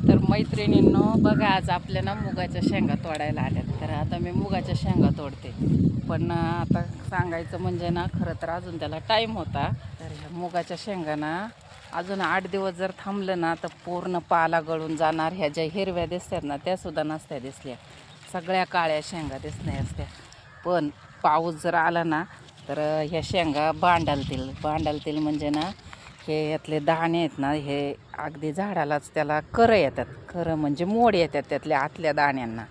तर मैत्रिणींनो बघा, आज आपल्या ना मुगाच्या शेंगा तोडायला आल्यात. तर आता मी मुगाच्या शेंगा तोडते. पण आता सांगायचं म्हणजे ना, खरं तर अजून त्याला टाईम होता. तर ह्या मुगाच्या शेंगा ना अजून 8 दिवस जर थांबलं ना तर पूर्ण पाला गळून जाणार. ह्या ज्या हिरव्या दिसतात ना त्यासुद्धा नसत्या दिसल्या, सगळ्या काळ्या शेंगा दिसण्या असत्या. पण पाऊस जर आला ना तर ह्या शेंगा बांडालतील म्हणजे ना, हे यातले दाणे आहेत ना, हे अगदी झाडालाच त्याला करं येतात. करं म्हणजे मोड येतात त्यातल्या आतल्या दाण्यांना.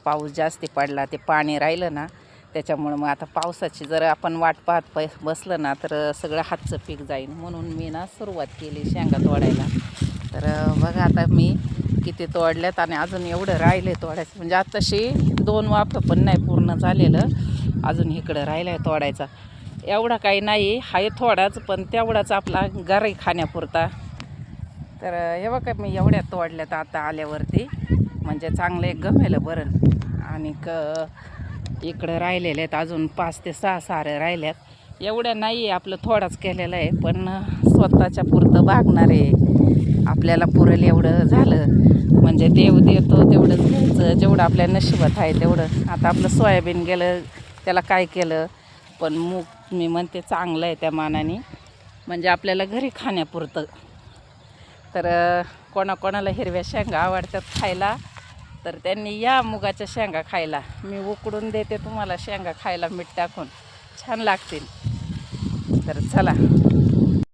पाऊस जास्ती पडला, ते पाणी राहिलं ना त्याच्यामुळं मग आता पावसाची जर आपण वाट पाहत बसलं ना तर सगळं हातचं पीक जाईल. म्हणून मी ना सुरुवात केली शेंगा तोडायला. तर बघा आता मी किती तोडल्यात आणि अजून एवढं राहिले तोडायचं. म्हणजे आत्ताशी 2 वाफं पण नाही पूर्ण झालेलं, अजून इकडं राहिलं आहे तोडायचा. एवढा काही नाही हाय थोडाच, पण तेवढाच आपला घरी खाण्यापुरता. तर हे बघा मी एवढ्या तोडल्यात आता आल्यावरती, म्हणजे चांगले गमेलं बरं. आणि इकडं राहिलेले आहेत अजून 5 ते 6 सारं राहिल्यात. एवढ्या नाही आहे, आपलं थोडाच केलेलं आहे, पण स्वतःच्या पुरतं भागणार आहे. आपल्याला पुरेल एवढं झालं म्हणजे देव देतो तेवढंच घ्यायचं, जेवढं आपल्या नशिबात आहे तेवढं. आता आपलं सोयाबीन गेलं, त्याला काय केलं, पण मूग मी म्हणते चांगलं आहे त्या मानाने, म्हणजे आपल्याला घरी खाण्यापुरतं. तर कोणाकोणाला हिरव्या शेंगा आवडतात खायला तर त्यांनी या मुगाच्या शेंगा खायला. मी उकडून देते तुम्हाला शेंगा खायला मीठ टाकून, छान लागतील. तर चला.